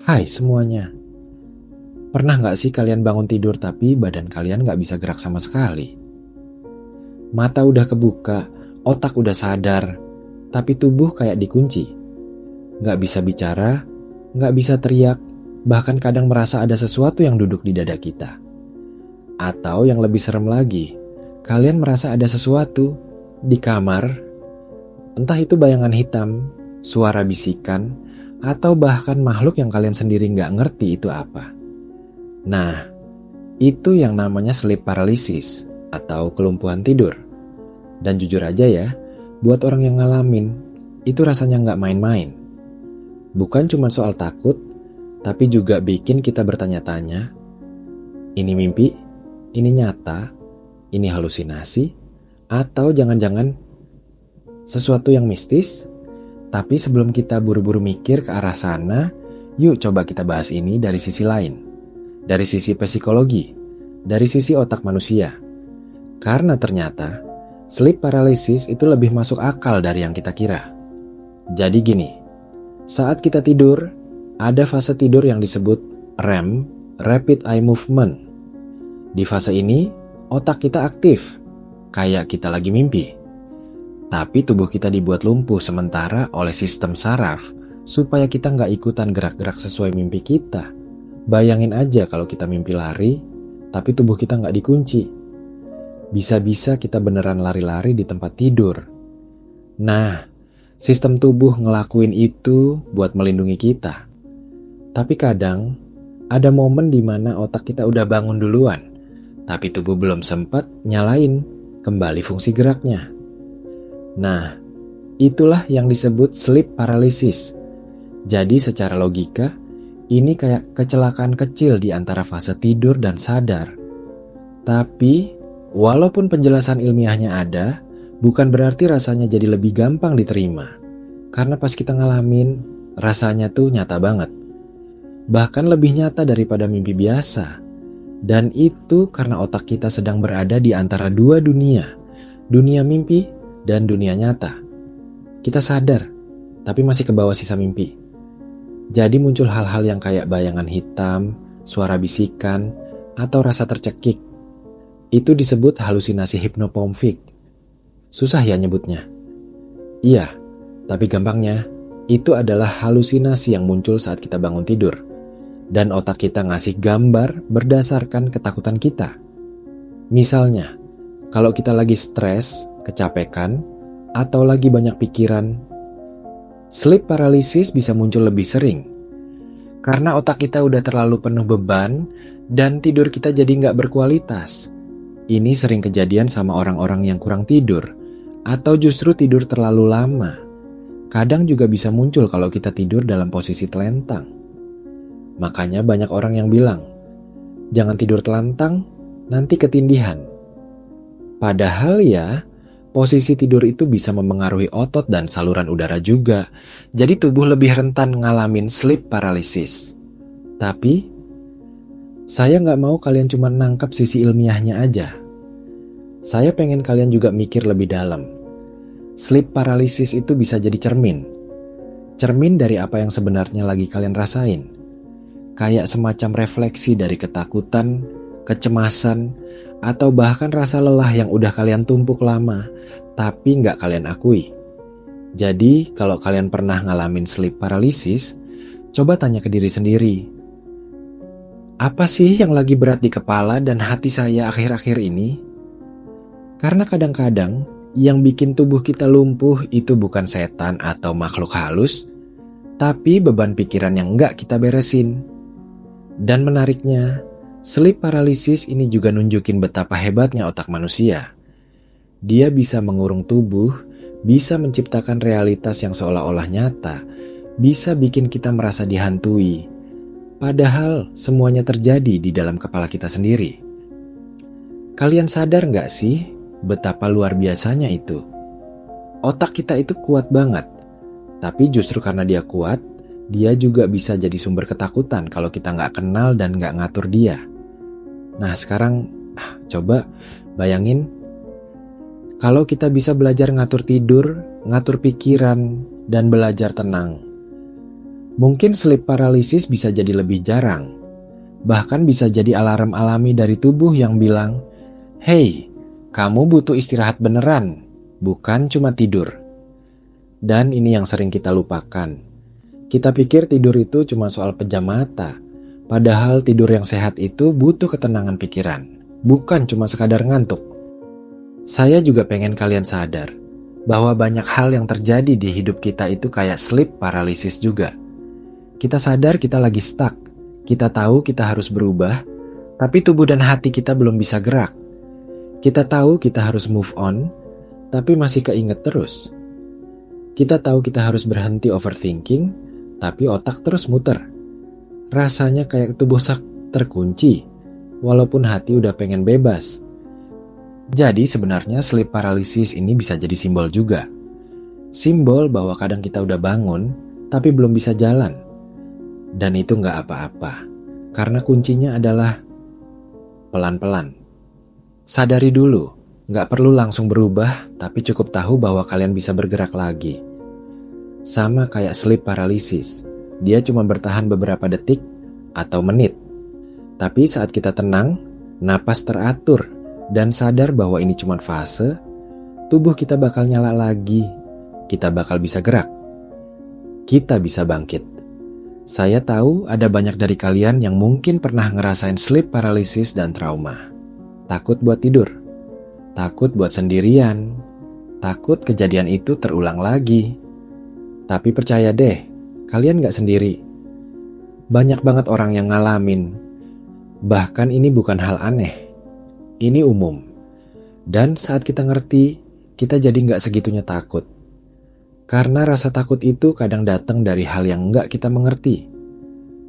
Hai semuanya, pernah gak sih kalian bangun tidur tapi badan kalian gak bisa gerak sama sekali? Mata udah kebuka, otak udah sadar, tapi tubuh kayak dikunci. Gak bisa bicara, gak bisa teriak, bahkan kadang merasa ada sesuatu yang duduk di dada kita. Atau yang lebih serem lagi, kalian merasa ada sesuatu di kamar, entah itu bayangan hitam, suara bisikan, atau bahkan makhluk yang kalian sendiri gak ngerti itu apa. Nah, itu yang namanya sleep paralysis atau kelumpuhan tidur. Dan jujur aja ya, buat orang yang ngalamin, itu rasanya gak main-main. Bukan cuma soal takut, tapi juga bikin kita bertanya-tanya, ini mimpi? Ini nyata? Ini halusinasi? Atau jangan-jangan sesuatu yang mistis? Tapi sebelum kita buru-buru mikir ke arah sana, yuk coba kita bahas ini dari sisi lain. Dari sisi psikologi, dari sisi otak manusia. Karena ternyata, sleep paralysis itu lebih masuk akal dari yang kita kira. Jadi gini, saat kita tidur, ada fase tidur yang disebut REM, Rapid Eye Movement. Di fase ini, otak kita aktif, kayak kita lagi mimpi. Tapi tubuh kita dibuat lumpuh sementara oleh sistem saraf, supaya kita nggak ikutan gerak-gerak sesuai mimpi kita. Bayangin aja kalau kita mimpi lari, tapi tubuh kita nggak dikunci. Bisa-bisa kita beneran lari-lari di tempat tidur. Nah, sistem tubuh ngelakuin itu buat melindungi kita. Tapi kadang, ada momen di mana otak kita udah bangun duluan, tapi tubuh belum sempat nyalain kembali fungsi geraknya. Nah, itulah yang disebut sleep paralysis. Jadi secara logika, ini kayak kecelakaan kecil di antara fase tidur dan sadar. Tapi, walaupun penjelasan ilmiahnya ada, bukan berarti rasanya jadi lebih gampang diterima. Karena pas kita ngalamin, rasanya tuh nyata banget. Bahkan lebih nyata daripada mimpi biasa. Dan itu karena otak kita sedang berada di antara dua dunia. Dunia mimpi dan dunia nyata. Kita sadar, tapi masih ke bawah sisa mimpi. Jadi muncul hal-hal yang kayak bayangan hitam, suara bisikan, atau rasa tercekik. Itu disebut halusinasi hipnopompik. Susah ya nyebutnya? Iya, tapi gampangnya, itu adalah halusinasi yang muncul saat kita bangun tidur. Dan otak kita ngasih gambar berdasarkan ketakutan kita. Misalnya, kalau kita lagi stres, kecapekan, atau lagi banyak pikiran, sleep paralysis bisa muncul lebih sering. Karena otak kita udah terlalu penuh beban dan tidur kita jadi gak berkualitas. Ini sering kejadian sama orang-orang yang kurang tidur atau justru tidur terlalu lama. Kadang juga bisa muncul kalau kita tidur dalam posisi telentang. Makanya banyak orang yang bilang, jangan tidur telentang, nanti ketindihan. Padahal ya, posisi tidur itu bisa memengaruhi otot dan saluran udara juga. Jadi tubuh lebih rentan ngalamin sleep paralysis. Tapi, saya nggak mau kalian cuma nangkap sisi ilmiahnya aja. Saya pengen kalian juga mikir lebih dalam. Sleep paralysis itu bisa jadi cermin. Cermin dari apa yang sebenarnya lagi kalian rasain. Kayak semacam refleksi dari ketakutan, kecemasan, atau bahkan rasa lelah yang udah kalian tumpuk lama, tapi nggak kalian akui. Jadi, kalau kalian pernah ngalamin sleep paralysis, coba tanya ke diri sendiri. Apa sih yang lagi berat di kepala dan hati saya akhir-akhir ini? Karena kadang-kadang, yang bikin tubuh kita lumpuh itu bukan setan atau makhluk halus, tapi beban pikiran yang nggak kita beresin. Dan menariknya, sleep paralysis ini juga nunjukin betapa hebatnya otak manusia. Dia bisa mengurung tubuh, bisa menciptakan realitas yang seolah-olah nyata, bisa bikin kita merasa dihantui. Padahal semuanya terjadi di dalam kepala kita sendiri. Kalian sadar gak sih betapa luar biasanya itu? Otak kita itu kuat banget, tapi justru karena dia kuat, dia juga bisa jadi sumber ketakutan kalau kita gak kenal dan gak ngatur dia. Nah sekarang coba bayangin kalau kita bisa belajar ngatur tidur, ngatur pikiran, dan belajar tenang. Mungkin sleep paralysis bisa jadi lebih jarang. Bahkan bisa jadi alarm alami dari tubuh yang bilang, "Hey, kamu butuh istirahat beneran, bukan cuma tidur." Dan ini yang sering kita lupakan. Kita pikir tidur itu cuma soal pejam mata, padahal tidur yang sehat itu butuh ketenangan pikiran, bukan cuma sekadar ngantuk. Saya juga pengen kalian sadar bahwa banyak hal yang terjadi di hidup kita itu kayak sleep paralysis juga. Kita sadar kita lagi stuck, kita tahu kita harus berubah, tapi tubuh dan hati kita belum bisa gerak. Kita tahu kita harus move on, tapi masih keinget terus. Kita tahu kita harus berhenti overthinking, tapi otak terus muter. Rasanya kayak tubuh terkunci, walaupun hati udah pengen bebas. Jadi sebenarnya sleep paralysis ini bisa jadi simbol juga. Simbol bahwa kadang kita udah bangun, tapi belum bisa jalan. Dan itu nggak apa-apa, karena kuncinya adalah pelan-pelan. Sadari dulu, nggak perlu langsung berubah, tapi cukup tahu bahwa kalian bisa bergerak lagi. Sama kayak sleep paralysis, dia cuma bertahan beberapa detik atau menit. Tapi saat kita tenang, napas teratur, dan sadar bahwa ini cuma fase, tubuh kita bakal nyala lagi, kita bakal bisa gerak, kita bisa bangkit. Saya tahu ada banyak dari kalian yang mungkin pernah ngerasain sleep paralysis dan trauma. Takut buat tidur, takut buat sendirian, takut kejadian itu terulang lagi. Tapi percaya deh, kalian gak sendiri. Banyak banget orang yang ngalamin. Bahkan ini bukan hal aneh. Ini umum. Dan saat kita ngerti, kita jadi gak segitunya takut. Karena rasa takut itu kadang datang dari hal yang gak kita mengerti.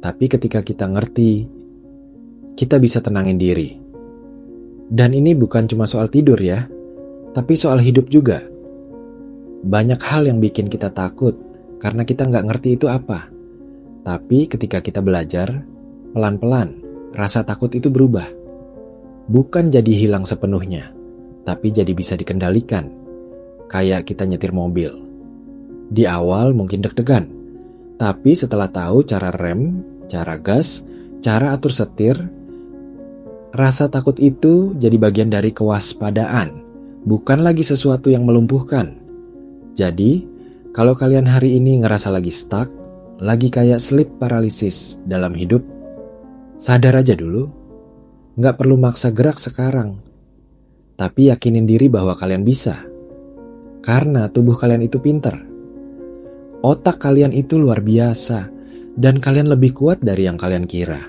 Tapi ketika kita ngerti, kita bisa tenangin diri. Dan ini bukan cuma soal tidur ya, tapi soal hidup juga. Banyak hal yang bikin kita takut, karena kita gak ngerti itu apa. Tapi ketika kita belajar, pelan-pelan, rasa takut itu berubah. Bukan jadi hilang sepenuhnya, tapi jadi bisa dikendalikan. Kayak kita nyetir mobil. Di awal mungkin deg-degan, tapi setelah tahu cara rem, cara gas, cara atur setir, rasa takut itu jadi bagian dari kewaspadaan, bukan lagi sesuatu yang melumpuhkan. Jadi, kalau kalian hari ini ngerasa lagi stuck, lagi kayak sleep paralysis dalam hidup, sadar aja dulu. Nggak perlu maksa gerak sekarang, tapi yakinin diri bahwa kalian bisa. Karena tubuh kalian itu pinter. Otak kalian itu luar biasa, dan kalian lebih kuat dari yang kalian kira.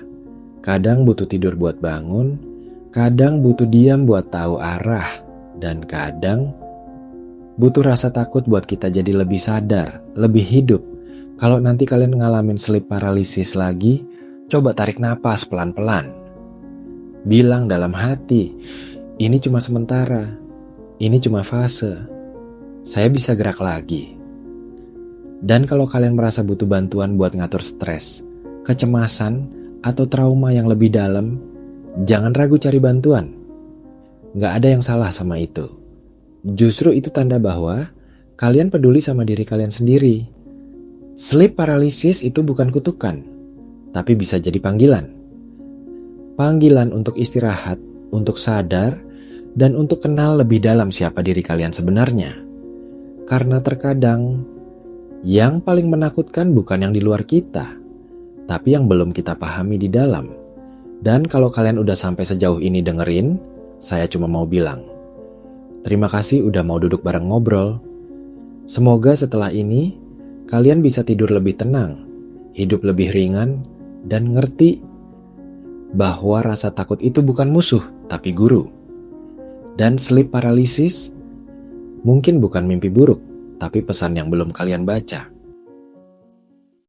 Kadang butuh tidur buat bangun, kadang butuh diam buat tahu arah, dan kadang butuh rasa takut buat kita jadi lebih sadar, lebih hidup. Kalau nanti kalian ngalamin sleep paralysis lagi, coba tarik napas pelan-pelan. Bilang dalam hati, ini cuma sementara, ini cuma fase. Saya bisa gerak lagi. Dan kalau kalian merasa butuh bantuan buat ngatur stres, kecemasan, atau trauma yang lebih dalam, jangan ragu cari bantuan. Gak ada yang salah sama itu. Justru itu tanda bahwa kalian peduli sama diri kalian sendiri. Sleep paralysis itu bukan kutukan, tapi bisa jadi panggilan. Panggilan untuk istirahat, untuk sadar, dan untuk kenal lebih dalam siapa diri kalian sebenarnya. Karena terkadang, yang paling menakutkan bukan yang di luar kita, tapi yang belum kita pahami di dalam. Dan kalau kalian udah sampai sejauh ini dengerin, saya cuma mau bilang, terima kasih udah mau duduk bareng ngobrol. Semoga setelah ini, kalian bisa tidur lebih tenang, hidup lebih ringan, dan ngerti bahwa rasa takut itu bukan musuh, tapi guru. Dan sleep paralysis mungkin bukan mimpi buruk, tapi pesan yang belum kalian baca.